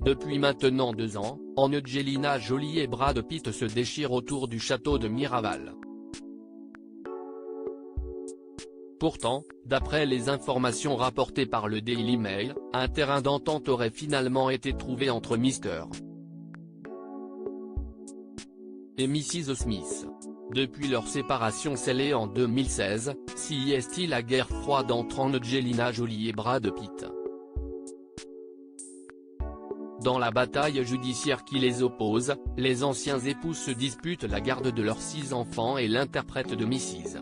Depuis maintenant 2 ans, Angelina Jolie et Brad Pitt se déchirent autour du château de Miraval. Pourtant, d'après les informations rapportées par le Daily Mail, un terrain d'entente aurait finalement été trouvé entre Mr. et Mrs. Smith. Depuis leur séparation scellée en 2016, est la guerre froide entre Angelina Jolie et Brad Pitt. Dans la bataille judiciaire qui les oppose, les anciens époux se disputent la garde de leurs 6 enfants et l'interprète de Mrs.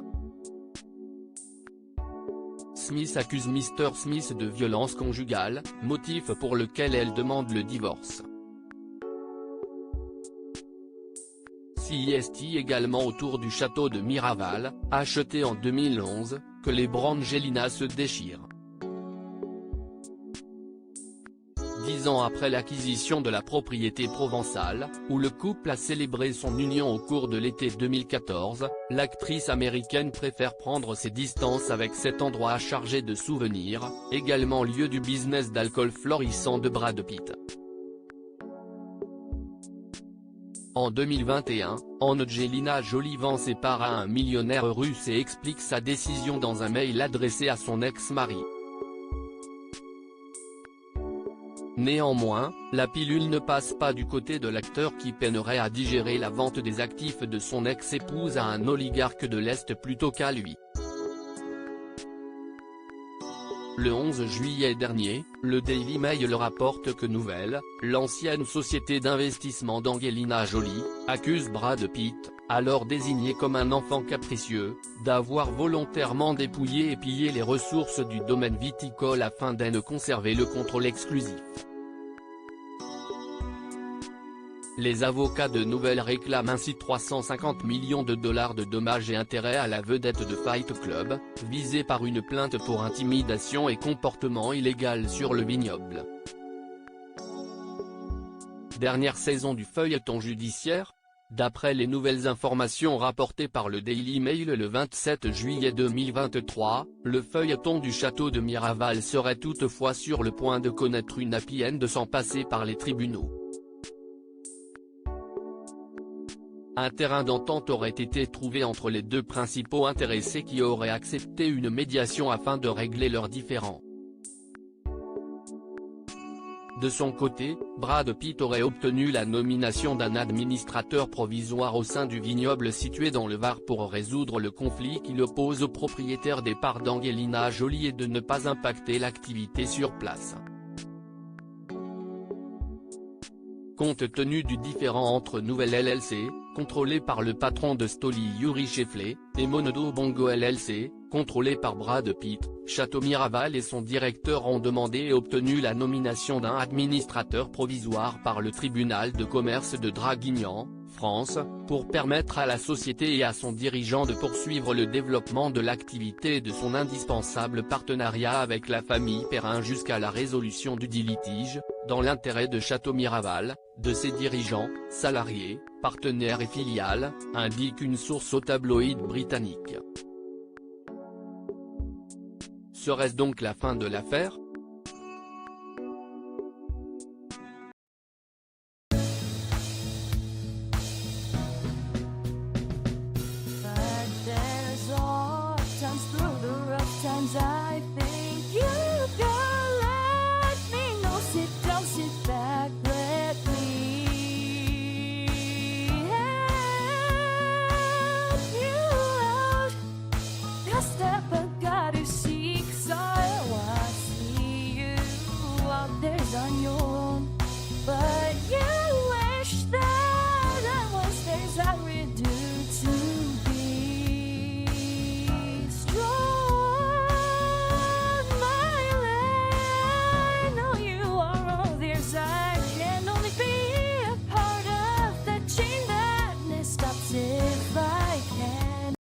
Smith accuse Mr. Smith de violence conjugale, motif pour lequel elle demande le divorce. C'est également autour du château de Miraval, acheté en 2011, que les Brangelina se déchirent. 10 ans après l'acquisition de la propriété provençale, où le couple a célébré son union au cours de l'été 2014, l'actrice américaine préfère prendre ses distances avec cet endroit chargé de souvenirs, également lieu du business d'alcool florissant de Brad Pitt. En 2021, Angelina Jolie vend ses parts à un millionnaire russe et explique sa décision dans un mail adressé à son ex-mari. Néanmoins, la pilule ne passe pas du côté de l'acteur qui peinerait à digérer la vente des actifs de son ex-épouse à un oligarque de l'Est plutôt qu'à lui. Le 11 juillet dernier, le Daily Mail rapporte que Nouvelle, l'ancienne société d'investissement d'Angelina Jolie, accuse Brad Pitt, alors désigné comme un enfant capricieux, d'avoir volontairement dépouillé et pillé les ressources du domaine viticole afin d'en conserver le contrôle exclusif. Les avocats de Nouvelle réclament ainsi 350 millions de dollars de dommages et intérêts à la vedette de Fight Club, visée par une plainte pour intimidation et comportement illégal sur le vignoble. Dernière saison du feuilleton judiciaire. D'après les nouvelles informations rapportées par le Daily Mail le 27 juillet 2023, le feuilleton du château de Miraval serait toutefois sur le point de connaître une happy end sans passer par les tribunaux. Un terrain d'entente aurait été trouvé entre les 2 principaux intéressés qui auraient accepté une médiation afin de régler leurs différends. De son côté, Brad Pitt aurait obtenu la nomination d'un administrateur provisoire au sein du vignoble situé dans le Var pour résoudre le conflit qui l'oppose au propriétaire des parts d'Angelina Jolie et de ne pas impacter l'activité sur place. Compte tenu du différend entre Nouvelle LLC, contrôlé par le patron de Stoli Yuri Shefley, et Monodo Bongo LLC, contrôlé par Brad Pitt, Château Miraval et son directeur ont demandé et obtenu la nomination d'un administrateur provisoire par le tribunal de commerce de Draguignan, France, pour permettre à la société et à son dirigeant de poursuivre le développement de l'activité et de son indispensable partenariat avec la famille Perrin jusqu'à la résolution du dit litige, dans l'intérêt de Château Miraval, de ses dirigeants, salariés, partenaires et filiales, indique une source au tabloïd britannique. Serait-ce donc la fin de l'affaire ?